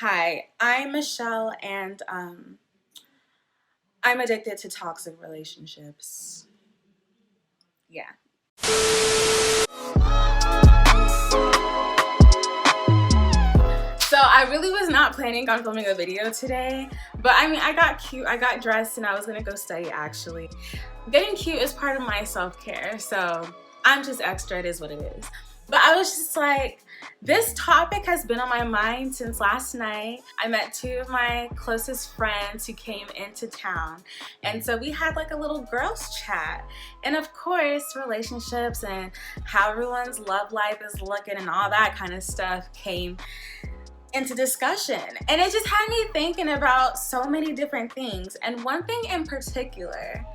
Hi, I'm Michelle, and I'm addicted to toxic relationships. Yeah. So I really was not planning on filming a video today, but I mean, I got cute, I got dressed, and I was gonna go study actually. Getting cute is part of my self-care, so I'm just extra, it is what it is. But I was just like, this topic has been on my mind since last night. I met two of my closest friends who came into town. And so we had like a little girls chat. And of course, relationships and how everyone's love life is looking and all that kind of stuff came into discussion. And it just had me thinking about so many different things. And one thing in particular,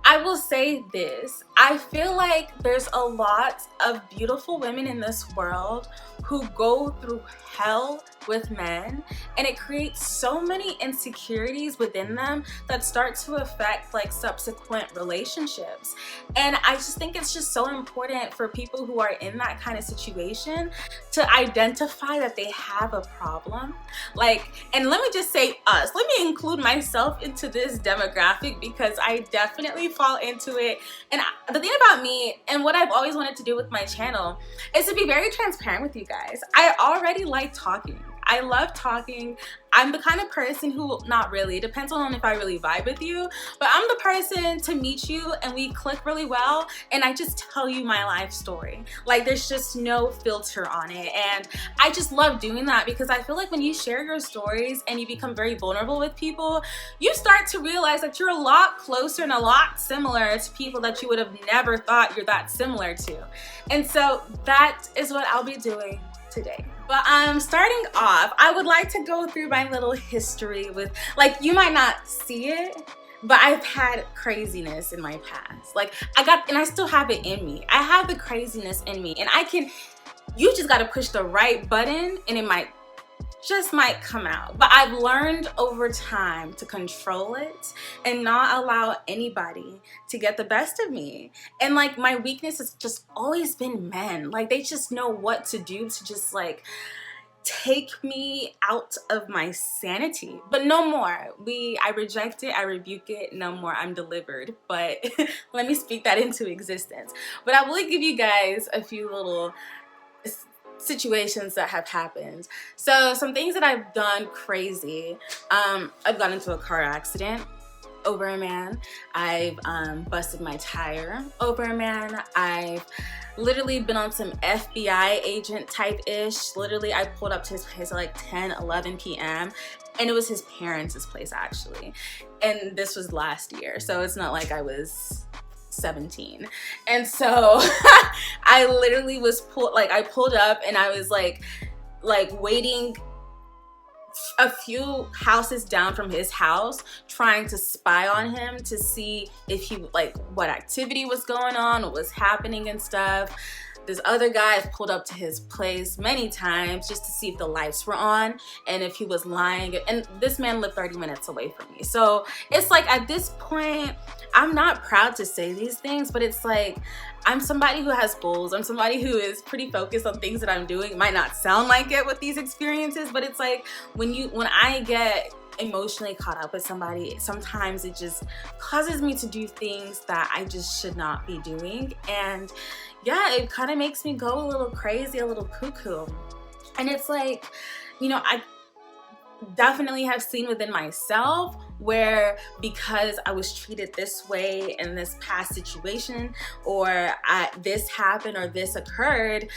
I will say this, I feel like there's a lot of beautiful women in this world who go through hell with men, and it creates so many insecurities within them that start to affect like subsequent relationships. And I just think it's just so important for people who are in that kind of situation to identify that they have a problem. And let me just say us, let me include myself into this demographic because I definitely fall into it. And the thing about me and what I've always wanted to do with my channel is to be very transparent with you guys. I already like talking. I love talking. I'm the kind of person who, not really, depends on if I really vibe with you, but I'm the person to meet you and we click really well and I just tell you my life story. Like there's just no filter on it. And I just love doing that because I feel like when you share your stories and you become very vulnerable with people, you start to realize that you're a lot closer and a lot similar to people that you would have never thought you're that similar to. And so that is what I'll be doing today. But starting off, I would like to go through my little history with, like, you might not see it, but I've had craziness in my past. And I still have it in me. I have the craziness in me, and you just gotta push the right button and it might come out. But I've learned over time to control it and not allow anybody to get the best of me. And like my weakness has just always been men. Like they just know what to do to just like take me out of my sanity. But no more. I reject it, I rebuke it, no more, I'm delivered. But let me speak that into existence. But I will give you guys a few little situations that have happened. So some things that I've done crazy. I've gotten into a car accident over a man. I've busted my tire over a man. I've literally been on some FBI agent type-ish. Literally, I pulled up to his place at like 10, 11 p.m. and it was his parents' place actually. And this was last year, so it's not like I was 17. And so I literally was I pulled up and I was like waiting a few houses down from his house, trying to spy on him to see if he what activity was going on, what was happening and stuff. This other guy pulled up to his place many times just to see if the lights were on and if he was lying. And this man lived 30 minutes away from me. So it's like at this point, I'm not proud to say these things, but it's like I'm somebody who has goals. I'm somebody who is pretty focused on things that I'm doing. It might not sound like it with these experiences, but it's like when I get emotionally caught up with somebody, sometimes it just causes me to do things that I just should not be doing. And yeah, it kind of makes me go a little crazy, a little cuckoo. And it's like, I definitely have seen within myself where because I was treated this way in this past situation, or this happened or this occurred,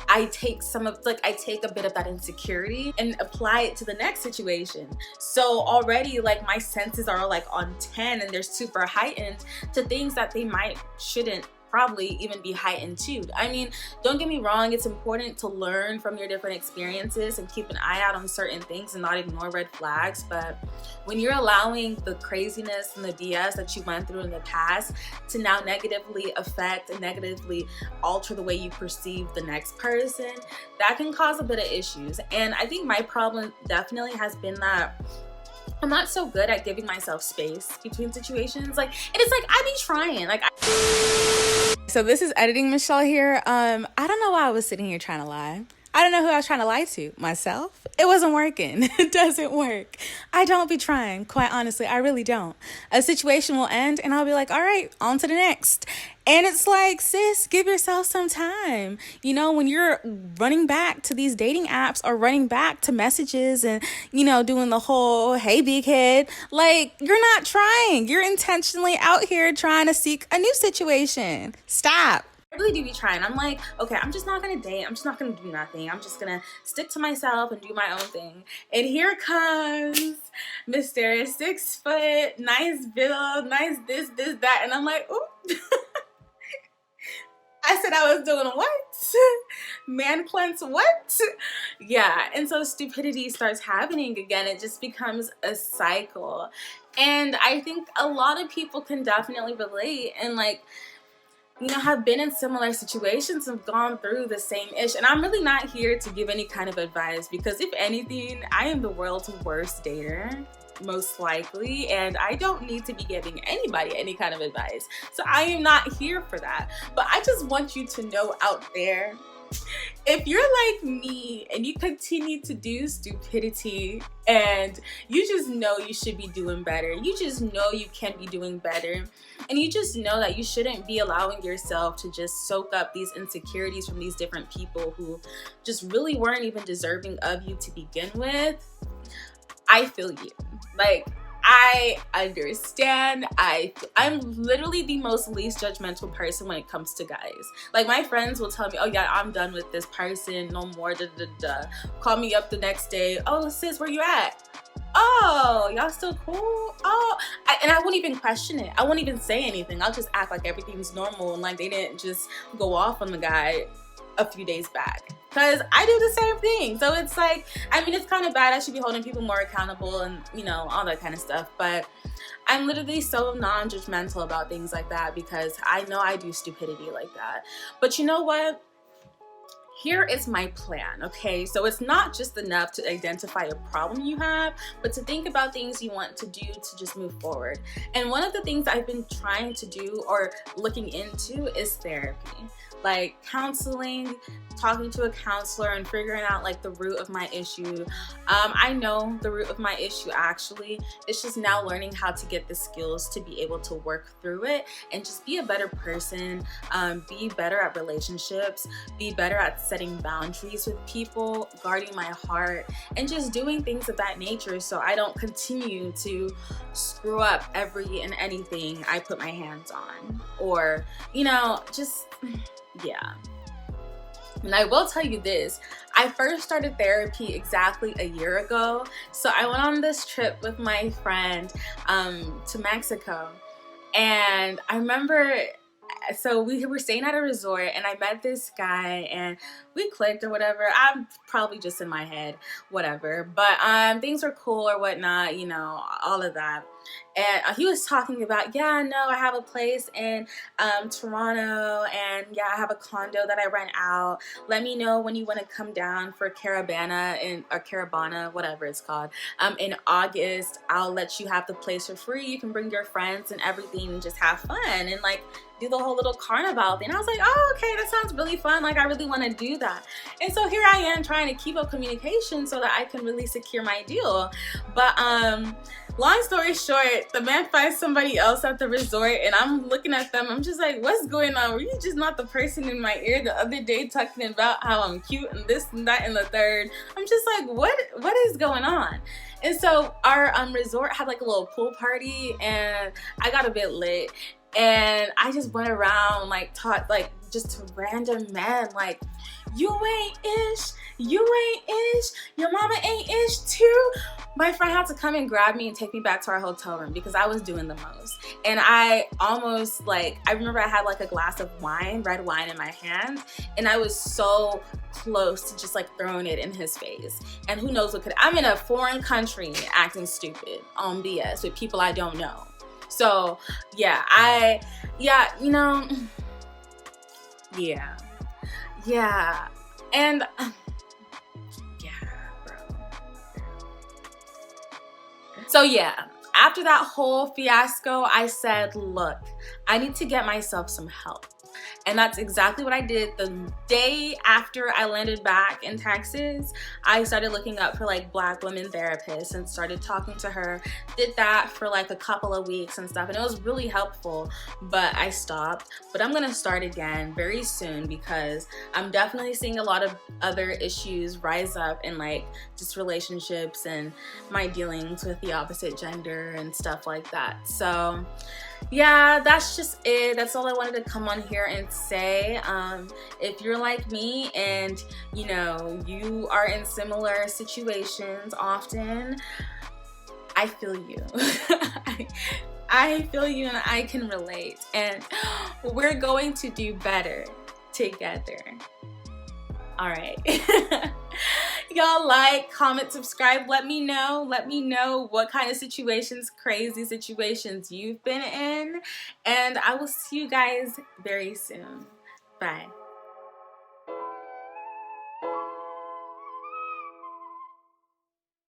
I take a bit of that insecurity and apply it to the next situation. So already my senses are on 10 and they're super heightened to things that they shouldn't probably even be heightened too. I mean, don't get me wrong, it's important to learn from your different experiences and keep an eye out on certain things and not ignore red flags. But when you're allowing the craziness and the BS that you went through in the past to now negatively affect and negatively alter the way you perceive the next person, that can cause a bit of issues. And I think my problem definitely has been that I'm not so good at giving myself space between situations. I be trying. So this is editing Michelle here. I don't know why I was sitting here trying to lie. I don't know who I was trying to lie to. Myself? It wasn't working. It doesn't work. I don't be trying, quite honestly. I really don't. A situation will end and I'll be like, all right, on to the next. And it's like, sis, give yourself some time. You know, when you're running back to these dating apps or running back to messages and, you know, doing the whole, hey, big head, like, you're not trying. You're intentionally out here trying to seek a new situation. Stop. I really do be trying. I'm like, okay, I'm just not gonna date. I'm just not gonna do nothing. I'm just gonna stick to myself and do my own thing. And here comes Mr. 6 foot, nice build, nice this, that. And I'm like, ooh. I said I was doing what? Man cleanse what? Yeah, and so stupidity starts happening again. It just becomes a cycle. And I think a lot of people can definitely relate and like, you know, have been in similar situations and gone through the same ish. And I'm really not here to give any kind of advice because if anything, I am the world's worst dater, most likely, and I don't need to be giving anybody any kind of advice. So I am not here for that. But I just want you to know out there, if you're like me and you continue to do stupidity and you just know you should be doing better, you just know you can be doing better, and you just know that you shouldn't be allowing yourself to just soak up these insecurities from these different people who just really weren't even deserving of you to begin with, I feel you. Like, I understand. I'm literally the most least judgmental person when it comes to guys. Like, my friends will tell me, oh yeah, I'm done with this person, no more, da da da. Call me up the next day, oh sis, where you at? Oh, y'all still cool? Oh, and I won't even question it. I won't even say anything. I'll just act like everything's normal and like they didn't just go off on the guy a few days back. Because I do the same thing. So it's like, I mean, it's kind of bad. I should be holding people more accountable and, you know, all that kind of stuff. But I'm literally so non-judgmental about things like that because I know I do stupidity like that. But you know what? Here is my plan, okay? So it's not just enough to identify a problem you have, but to think about things you want to do to just move forward. And one of the things I've been trying to do or looking into is therapy. Like counseling, talking to a counselor and figuring out like the root of my issue. I know the root of my issue actually. It's just now learning how to get the skills to be able to work through it and just be a better person, be better at relationships, be better at setting boundaries with people, guarding my heart, and just doing things of that nature so I don't continue to screw up every and anything I put my hands on. Or, you know, just, yeah. And I will tell you this, I first started therapy exactly a year ago. So I went on this trip with my friend to Mexico. And I remember, so we were staying at a resort and I met this guy and we clicked or whatever. I'm probably just in my head, whatever. But things were cool or whatnot, you know, all of that. And he was talking about, yeah, no, I have a place in Toronto, and yeah, I have a condo that I rent out. Let me know when you want to come down for Caravana, whatever it's called, in August. I'll let you have the place for free. You can bring your friends and everything and just have fun and like do the whole little carnival thing. I was like, oh, okay, that sounds really fun. Like, I really want to do that. And so here I am trying to keep up communication so that I can really secure my deal. But long story short, the man finds somebody else at the resort and I'm looking at them. I'm just like, what's going on? Were you just not the person in my ear the other day talking about how I'm cute and this and that and the third? I'm just like, what is going on? And so our resort had like a little pool party and I got a bit lit. And I just went around like taught like just to random men like, you ain't ish, you ain't ish, your mama ain't ish too. My friend had to come and grab me and take me back to our hotel room because I was doing the most. And I almost like, I remember I had like a glass of wine, red wine in my hand, and I was so close to just like throwing it in his face. And who knows what I'm in a foreign country acting stupid on BS with people I don't know. So yeah, you know, yeah. And yeah, bro. So yeah, after that whole fiasco, I said, look, I need to get myself some help. And that's exactly what I did. The day after I landed back in Texas, I started looking up for like Black women therapists and started talking to her. Did that for like a couple of weeks and stuff, and it was really helpful, but I stopped. But I'm gonna start again very soon because I'm definitely seeing a lot of other issues rise up in like just relationships and my dealings with the opposite gender and stuff like that. So yeah, that's just it. That's all I wanted to come on here and say. If you're like me and you know you are in similar situations often, I feel you. I feel you and I can relate, and we're going to do better together. All right. Y'all like, comment, subscribe. Let me know what kind of situations, crazy situations you've been in, and I will see you guys very soon. Bye.